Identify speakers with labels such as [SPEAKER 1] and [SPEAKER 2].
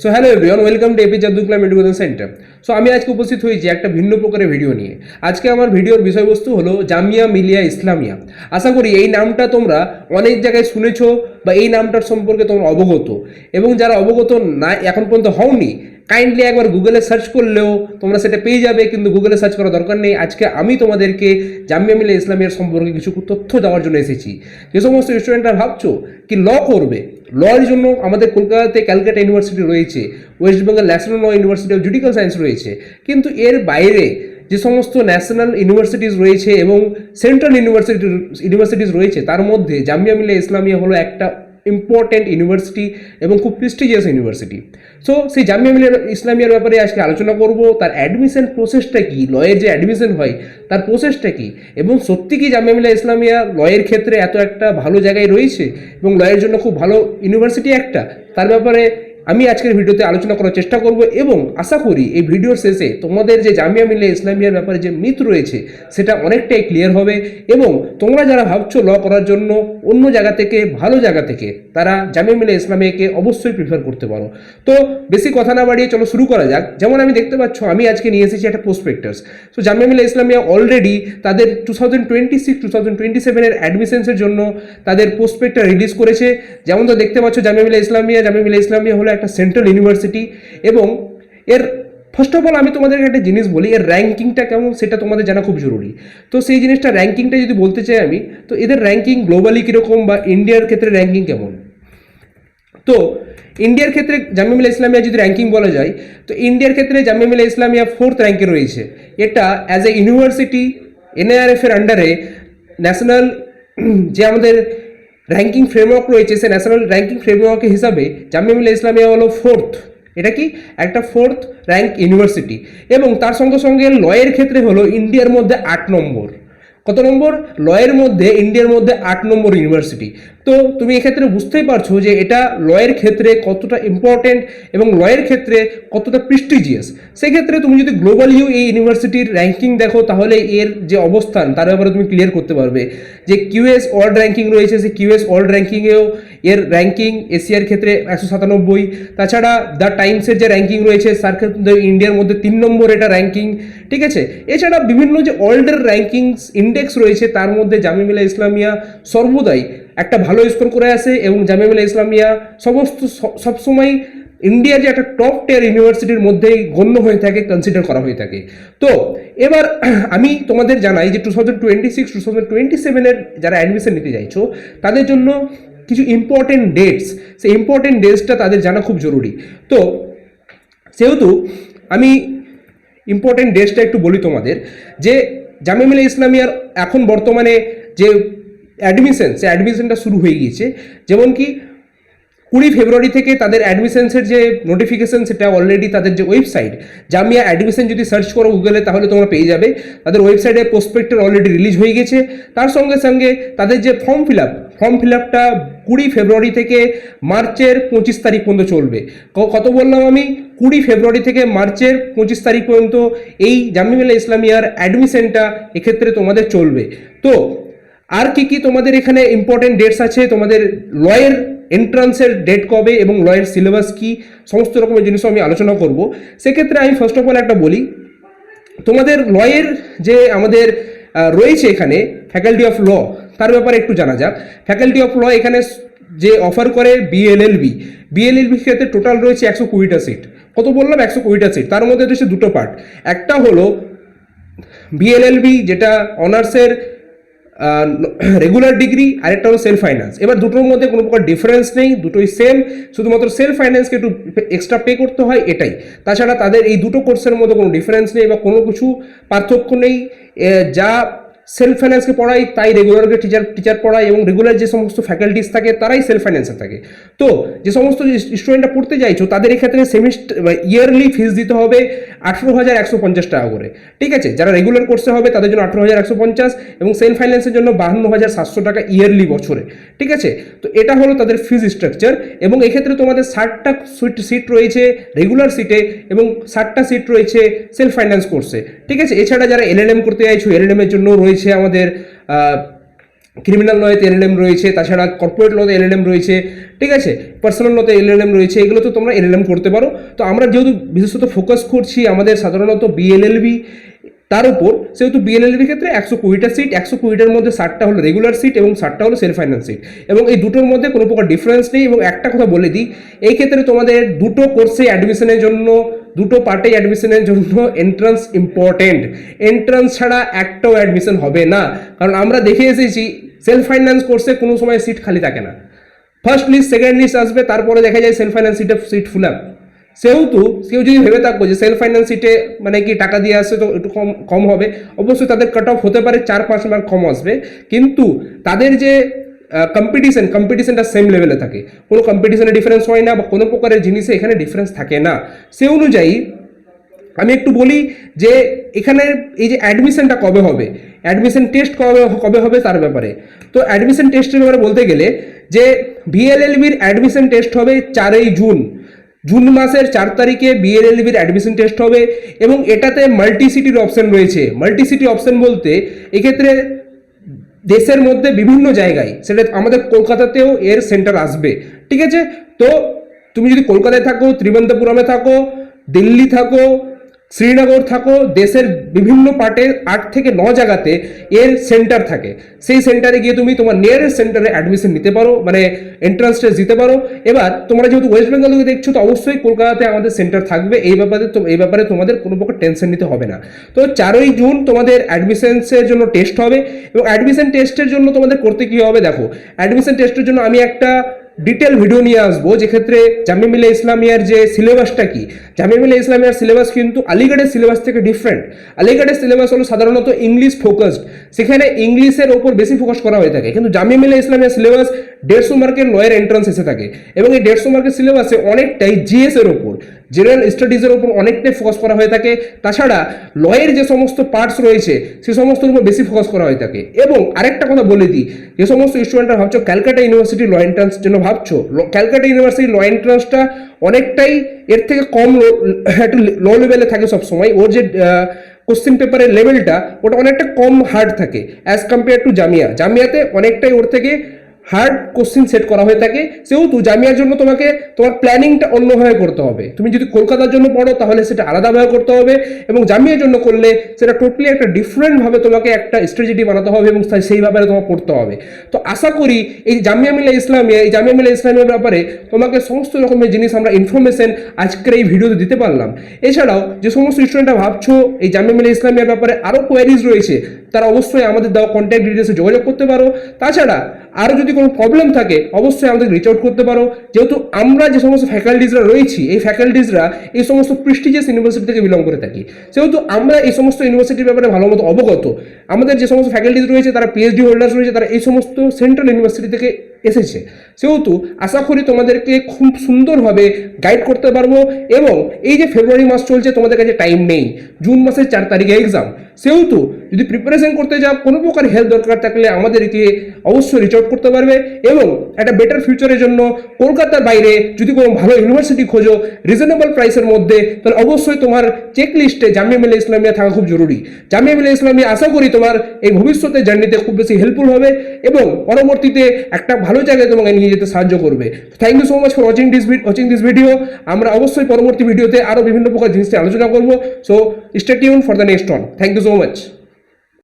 [SPEAKER 1] So hello everyone, welcome to APJ Abdul Kalam education centre. So আমি আজকে উপস্থিত হয়েছি একটা ভিন্ন প্রকারের ভিডিও নিয়ে। আজকে আমার ভিডিওর বিষয়বস্তু হলো জামিয়া মিলিয়া ইসলামিয়া। আশা করি এই নামটা তোমরা অনেক জায়গায় শুনেছো বা এই নামটার সম্পর্কে তোমরা অবগত, এবং যারা অবগত না এখন পর্যন্ত হওনি, কাইন্ডলি একবার গুগলে সার্চ করলেও তোমরা সেটা পেয়ে যাবে, কিন্তু গুগলে সার্চ করার দরকার নেই। আজকে আমি তোমাদেরকে জামিয়া মিলিয়া ইসলামিয়ার সম্পর্কে কিছু তথ্য দেওয়ার জন্য এসেছি। যে সমস্ত স্টুডেন্টরা ভাবছো কি ল করবে, লয়ের জন্য আমাদের কলকাতাতে ক্যালকাটা ইউনিভার্সিটি রয়েছে, West Bengal National Law University of Judicial Science রয়েছে, কিন্তু এর বাইরে যে সমস্ত ন্যাশনাল ইউনিভার্সিটিস রয়েছে এবং সেন্ট্রাল ইউনিভার্সিটিস রয়েছে, তার মধ্যে জামিয়া মিলিয়া ইসলামিয়া হলো একটা ইম্পর্টেন্ট ইউনিভার্সিটি এবং খুব প্রেস্টিজিয়াস ইউনিভার্সিটি। সো সেই জামিয়া মিলিয়া ইসলামিয়ার ব্যাপারে আজকে আলোচনা করব। তার অ্যাডমিশন প্রসেসটা কী, লয়ের যে অ্যাডমিশন হয় তার প্রসেসটা কী, এবং সত্যি কি জামিয়া মিলিয়া ইসলামিয়া লয়ের ক্ষেত্রে এত একটা ভালো জায়গায় রয়েছে এবং লয়ের জন্য খুব ভালো ইউনিভার্সিটি একটা, তার ব্যাপারে আমি আজকের ভিডিওতে আলোচনা করার চেষ্টা করব। এবং আশা করি এই ভিডিওর শেষে তোমাদের যে জামিয়া মিলিয়া ইসলামিয়ার ব্যাপারে যে মিথ রয়েছে সেটা অনেকটাই ক্লিয়ার হবে, এবং তোমরা যারা ভাবছো ল করার জন্য অন্য জায়গা থেকে, ভালো জায়গা থেকে, তারা জামিয়া মিলিয়া ইসলামিয়াকে অবশ্যই প্রিফার করতে পারো। তো বেশি কথা না বাড়িয়ে চলো শুরু করা যাক। যেমন আমি দেখতে পাচ্ছ, আমি আজকে নিয়ে এসেছি একটা prospectus. So Jamia Millia Islamia already তাদের 2026-2027 অ্যাডমিশনসের জন্য তাদের প্রসপেক্টাস রিলিজ করেছে। যেমন তো দেখতে পাচ্ছ, জামিয়া মিলিয়া ইসলামিয়া হলো একটা সেন্ট্রাল ইউনিভার্সিটি, এবং এর ফার্স্ট অফ অল আমি তোমাদেরকে একটা জিনিস বলি, এর র্যাঙ্কিংটা কেমন সেটা তোমাদের জানা খুব জরুরি। তো সেই জিনিসটা, র্যাঙ্কিংটা যদি বলতে চাই আমি, তো এদের র্যাঙ্কিং গ্লোবালি কীরকম বা ইন্ডিয়ার ক্ষেত্রে র্যাঙ্কিং কেমন। তো ইন্ডিয়ার ক্ষেত্রে জামিয়া মিলিয়া ইসলামিয়া যদি র্যাঙ্কিং বলা যায়, তো ইন্ডিয়ার ক্ষেত্রে জামিয়া মিলিয়া ইসলামিয়া 4th র্যাঙ্কে রয়েছে। এটা অ্যাজ এ ইউনিভার্সিটি NIRF এর আন্ডারে ন্যাশনাল যে আমাদের র্যাঙ্কিং ফ্রেমওয়ার্ক রয়েছে, সে ন্যাশনাল র্যাঙ্কিং ফ্রেমওয়ার্কের হিসাবে জামিয়া মিলিয়া ইসলামিয়া হলো 4th। এটা কি একটা 4th র্যাঙ্ক ইউনিভার্সিটি, এবং তার সঙ্গে সঙ্গে লয়ের ক্ষেত্রে হলো ইন্ডিয়ার মধ্যে 8 নম্বর। কত নম্বর? লয়ের মধ্যে ইন্ডিয়ার মধ্যে 8 নম্বর ইউনিভার্সিটি। তো তুমি এক্ষেত্রে বুঝতেই পারছো যে এটা লয়ের ক্ষেত্রে কতটা ইম্পর্টেন্ট এবং লয়ের ক্ষেত্রে কতটা প্রেস্টিজিয়াস। সেক্ষেত্রে তুমি যদি গ্লোবালিও এই ইউনিভার্সিটির র্যাঙ্কিং দেখো, তাহলে এর যে অবস্থান তার ব্যাপারে তুমি ক্লিয়ার করতে পারবে। যে QS ওয়ার্ল্ড র্যাঙ্কিং রয়েছে, সেই QS ওয়ার্ল্ড র্যাঙ্কিংয়েও এর র্যাঙ্কিং এশিয়ার ক্ষেত্রে 197। তাছাড়া দ্য টাইমসের যে র্যাঙ্কিং রয়েছে তার ক্ষেত্রে ইন্ডিয়ার মধ্যে 3 নম্বর এটা র্যাঙ্কিং, ঠিক আছে। এছাড়া বিভিন্ন যে ওয়ার্ল্ডের র্যাঙ্কিংস ইন্ডেক্স রয়েছে, তার মধ্যে জামিয়া মিলিয়া ইসলামিয়া সর্বদাই একটা ভালো স্কোর করে আসে, এবং জামিয়া মিলিয়া ইসলামিয়া সবসময় ইন্ডিয়ার যে একটা টপ টিয়ার ইউনিভার্সিটির মধ্যেই গণ্য হয়ে থাকে, কনসিডার করা হয়ে থাকে। তো এবার আমি তোমাদের জানাই যে 2026-2027 যারা অ্যাডমিশন নিতে চাইছো, তাদের জন্য কিছু ইম্পর্টেন্ট ডেটস, সেই ইম্পর্টেন্ট ডেটসটা তাদের জানা খুব জরুরি। তো সেহেতু আমি ইম্পর্টেন্ট ডেটসটা একটু বলি তোমাদের, যে জামিয়া মিলিয়া ইসলামিয়ার এখন বর্তমানে যে অ্যাডমিশন, সে অ্যাডমিশনটা শুরু হয়ে গিয়েছে। যেমন কি 20 ফেব্রুয়ারি থেকে তাদের অ্যাডমিশনসের যে নোটিফিকেশন, সেটা অলরেডি তাদের যে ওয়েবসাইট জামিয়া অ্যাডমিশন যদি সার্চ করো গুগলে, তাহলে তোমরা পেয়ে যাবে। তাদের ওয়েবসাইটে প্রসপেক্টার অলরেডি রিলিজ হয়ে গেছে। তার সঙ্গে সঙ্গে তাদের যে ফর্ম ফিল আপটা 20 ফেব্রুয়ারি থেকে মার্চের 25 তারিখ পর্যন্ত চলবে। কত বললাম আমি? 20 ফেব্রুয়ারি থেকে মার্চের 25 তারিখ পর্যন্ত এই জামিয়া মিলিয়া ইসলামিয়ার অ্যাডমিশনটা এক্ষেত্রে তোমাদের চলবে। তো আর কি তোমাদের এখানে ইম্পর্টেন্ট ডেটস আছে, তোমাদের লয়ের এন্ট্রান্সের ডেট কবে এবং লয়ের সিলেবাস কি, সমস্ত রকমের জিনিসও আমি আলোচনা করব। সেক্ষেত্রে আমি ফার্স্ট অফ অল একটা বলি, তোমাদের লয়ের যে আমাদের রয়েছে এখানে ফ্যাকাল্টি অফ ল, তার ব্যাপারে একটু জানা যাক। ফ্যাকাল্টি অফ ল এখানে যে অফার করে BLLB ক্ষেত্রে টোটাল রয়েছে 120টা সিট। কত বললাম? 120টা সিট। তার মধ্যে রয়েছে দুটো পার্ট। একটা হলো BLLB, যেটা অনার্সের রেগুলার ডিগ্রি, আরেকটা হলো সেলফ ফাইন্যান্স। এবার দুটোর মধ্যে কোনো প্রকার ডিফারেন্স নেই, দুটোই সেম, শুধুমাত্র সেলফ ফাইন্যান্সকে একটু এক্সট্রা পে করতে হয়, এটাই। তাছাড়া তাদের এই দুটো কোর্সের মধ্যে কোনো ডিফারেন্স নেই বা কোনো কিছু পার্থক্য নেই। যা সেলফ ফাইন্যান্সকে পড়াই তাই রেগুলারকে টিচার পড়ায়, এবং রেগুলার যে সমস্ত ফ্যাকাল্টিস থাকে তারাই সেলফ ফাইন্যান্সে থাকে। তো যে সমস্ত স্টুডেন্টরা পড়তে চাইছো, তাদের এক্ষেত্রে সেমিস্টার ইয়ারলি ফিস দিতে হবে 18,150 টাকা করে, ঠিক আছে। যারা রেগুলার কোর্সে হবে তাদের জন্য 18,150, এবং সেলফ ফাইন্যান্সের জন্য 52,700 টাকা ইয়ারলি বছরে, ঠিক আছে। তো এটা হলো তাদের ফিজ স্ট্রাকচার, এবং এক্ষেত্রে তোমাদের 60টা সিট রয়েছে রেগুলার সিটে এবং 60টা সিট রয়েছে সেলফ ফাইন্যান্স কোর্সে, ঠিক আছে। এছাড়া যারা LLM করতে চাইছো, LLM এর জন্য রয়েছে আমাদের ক্রিমিনাল লতে এলএলএম রয়েছে, তাছাড়া কর্পোরেট লতে এলএলএম রয়েছে, ঠিক আছে, পার্সোনাল লতে এলএলএম রয়েছে, এগুলো তো তোমরা এলএলএম করতে পারো। তো আমরা যেহেতু বিশেষত ফোকাস করছি আমাদের সাধারণত বিএলএলবি তার উপর, সেহেতু বিএলএলবির ক্ষেত্রে 120টা সিট, 120টার মধ্যে 60টা হলো রেগুলার সিট এবং 60টা হলো সেলফ ফাইন্যান্স সিট, এবং এই দুটোর মধ্যে কোনো প্রকার ডিফারেন্স নেই। এবং একটা কথা বলে দিই, এই ক্ষেত্রে তোমাদের দুটো কোর্সে অ্যাডমিশনের জন্য, দুটো পার্টে অ্যাডমিশনের জন্য এন্ট্রান্স ইম্পর্টেন্ট। এন্ট্রান্স ছাড়া একটাও অ্যাডমিশন হবে না, কারণ আমরা দেখে এসেছি সেলফ ফাইন্যান্স কোর্সে কোনো সময় সিট খালি থাকে না। ফার্স্ট লিস্ট, সেকেন্ড লিস্ট আসবে, তারপরে দেখা যায় self finance seat full up. সেহেতু কেউ যদি ভেবে থাকবো যে সেলফ ফাইন্যান্স সিটে মানে কি টাকা দিয়ে আসছে তো একটু কম হবে, অবশ্যই তাদের কাট অফ হতে পারে 4-5 মার্ক কম আসবে, কিন্তু তাদের যে কম্পিটিশনটা সেম লেভেলে থাকে, কোনো কম্পিটিশনে ডিফারেন্স হয় না বা কোনো প্রকারের জিনিসে এখানে ডিফারেন্স থাকে না। সে অনুযায়ী আমি একটু বলি যে এখানে এই যে অ্যাডমিশনটা কবে হবে, অ্যাডমিশন টেস্ট কবে হবে তার ব্যাপারে। তো অ্যাডমিশন টেস্টের ব্যাপারে বলতে গেলে যে বিএলএলবির অ্যাডমিশন টেস্ট হবে 4ই জুন মাসের 4 তারিখে বিএলএলবির অ্যাডমিশন টেস্ট হবে, এবং এটাতে মাল্টি সিটির অপশন রয়েছে। মাল্টি সিটি অপশন বলতে এক্ষেত্রে দেশের মধ্যে বিভিন্ন জায়গায়, সেটা আমাদের কলকাতাতেও এর সেন্টার আসবে, ঠিক আছে। তো তুমি যদি কলকাতায় থাকো, ত্রিবেন্দ্রপুরমে থাকো, দিল্লি থাকো, শ্রীনগর থাকো, দেশের বিভিন্ন পার্টে 8 থেকে 9 জায়গাতে এর সেন্টার থাকে। সেই সেন্টারে গিয়ে তুমি তোমার নিয়ারেস্ট সেন্টারে অ্যাডমিশন নিতে পারো, মানে এন্ট্রান্স টেস্ট দিতে পারো। এবার তোমরা যেহেতু ওয়েস্ট বেঙ্গল থেকে দেখছো, তো অবশ্যই কলকাতাতে আমাদের সেন্টার থাকবে, এই ব্যাপারে তোমাদের কোনো প্রকার টেনশন নিতে হবে না। তো 4ই জুন তোমাদের অ্যাডমিশনসের জন্য টেস্ট হবে, এবং অ্যাডমিশন টেস্টের জন্য তোমাদের করতে কী হবে দেখো। অ্যাডমিশন টেস্টের জন্য আমি একটা ডিটেল ভিডিও নিয়ে আসবো, যেক্ষেত্রে জামিয়া মিলিয়া ইসলামিয়ার যে সিলেবাসটা কি, জামিয়া মিলিয়া ইসলামিয়ার সিলেবাস কিন্তু আলিগড়ের সিলেবাস থেকে ডিফারেন্ট। আলিগড়ের সিলেবাস হলো সাধারণত ইংলিশ ফোকাসড, সেখানে ইংলিশের ওপর বেশি ফোকাস করা হয়ে থাকে, কিন্তু জামিয়া মিলিয়া ইসলামিয়ার সিলেবাস 150 মার্কের লয়ের এন্ট্রান্স এসে থাকে, এবং এই 150 মার্কের সিলেবাসে অনেকটাই জিএস এর ওপর, জেনারেল স্টাডিজের ওপর অনেকটাই ফোকাস করা হয়ে থাকে। তাছাড়া লয়ের যে সমস্ত পার্টস রয়েছে সে সমস্তর উপর বেশি ফোকাস করা হয়ে থাকে। এবং আরেকটা কথা বলে দিই, যে সমস্ত স্টুডেন্টরা ভাবছো ক্যালকাটা ইউনিভার্সিটি ল এন্ট্রান্স জন্য ভাবছো, ক্যালকাটা ইউনিভার্সিটি ল এন্ট্রান্সটা অনেকটাই এর থেকে কম, একটু লো লেভেলে থাকে সবসময়। ওর যে কোশ্চেন পেপারের লেভেলটা ওটা অনেকটা কম হার্ড থাকে অ্যাজ কম্পেয়ার টু জামিয়াতে অনেকটাই ওর থেকে হার্ড কোশ্চেন সেট করা হয়ে থাকে। সেহেতু জামিয়ার জন্য তোমাকে তোমার প্ল্যানিংটা অন্যভাবে করতে হবে। তুমি যদি কলকাতার জন্য পড়ো তাহলে সেটা আলাদাভাবে করতে হবে, এবং জামিয়ার জন্য করলে সেটা টোটালি একটা ডিফারেন্টভাবে তোমাকে একটা স্ট্র্যাটেজি বানাতে হবে, এবং সেইভাবে তোমাকে পড়তে হবে। তো আশা করি এই জামিয়া মিলিয়া ইসলামিয়ার ব্যাপারে তোমাকে সমস্ত রকমের জিনিস আমরা ইনফরমেশন আজকের এই ভিডিওতে দিতে পারলাম। এছাড়াও যে সমস্ত স্টুডেন্টরা ভাবছো এই জামিয়া মিলিয়া ইসলামিয়ার ব্যাপারে আরও কোয়ারিজ রয়েছে, তারা অবশ্যই আমাদের দেওয়া কন্ট্যাক্ট ডিটেলসে যোগাযোগ করতে পারো। তাছাড়া আরও যদি কোনো প্রবলেম থাকে অবশ্যই আমাদের রিচ আউট করতে পারো, যেহেতু আমরা যে সমস্ত ফ্যাকাল্টিজরা রয়েছি এই ফ্যাকাল্টিজরা এই সমস্ত প্রেস্টিজিয়াস ইউনিভার্সিটি থেকে বিলং করে থাকি, সেহেতু আমরা এই সমস্ত ইউনিভার্সিটির ব্যাপারে ভালো মতো অবগত। আমাদের যে সমস্ত ফ্যাকাল্টিজ রয়েছে তারা পিএইচডি হোল্ডার্স রয়েছে, তারা এই সমস্ত সেন্ট্রাল ইউনিভার্সিটি থেকে এসেছে, সেহেতু আশা করি তোমাদেরকে খুব সুন্দরভাবে গাইড করতে পারবো। এবং এই যে ফেব্রুয়ারি মাস চলছে, তোমাদের কাছে টাইম নেই, জুন মাসের 4 তারিখে এক্সাম, সেহেতু যদি প্রিপারেশন করতে যাও, কোনো প্রকার হেল্প দরকার থাকলে আমাদেরকে অবশ্যই রিচ আউট করতে পারবে। এবং একটা বেটার ফিউচারের জন্য কলকাতার বাইরে যদি কোনো ভালো ইউনিভার্সিটি খোঁজো রিজনেবল প্রাইসের মধ্যে, তাহলে অবশ্যই তোমার চেক লিস্টে জামিয়া মিলিয়া ইসলামিয়া থাকা খুব জরুরি। জামিয়া মিলিয়া ইসলামিয়া আশা করি তোমার এই ভবিষ্যতের জার্নিতে খুব বেশি হেল্পফুল হবে, এবং পরবর্তীতে একটা ভালো জায়গায় তোমাকে নিয়ে যেতে সাহায্য করবে। Thank you so much for watching this video. আমরা অবশ্যই পরবর্তী ভিডিওতে আরও বিভিন্ন প্রকার জিনিস নিয়ে আলোচনা করবো। So stay tune for the next one. Thank you so much.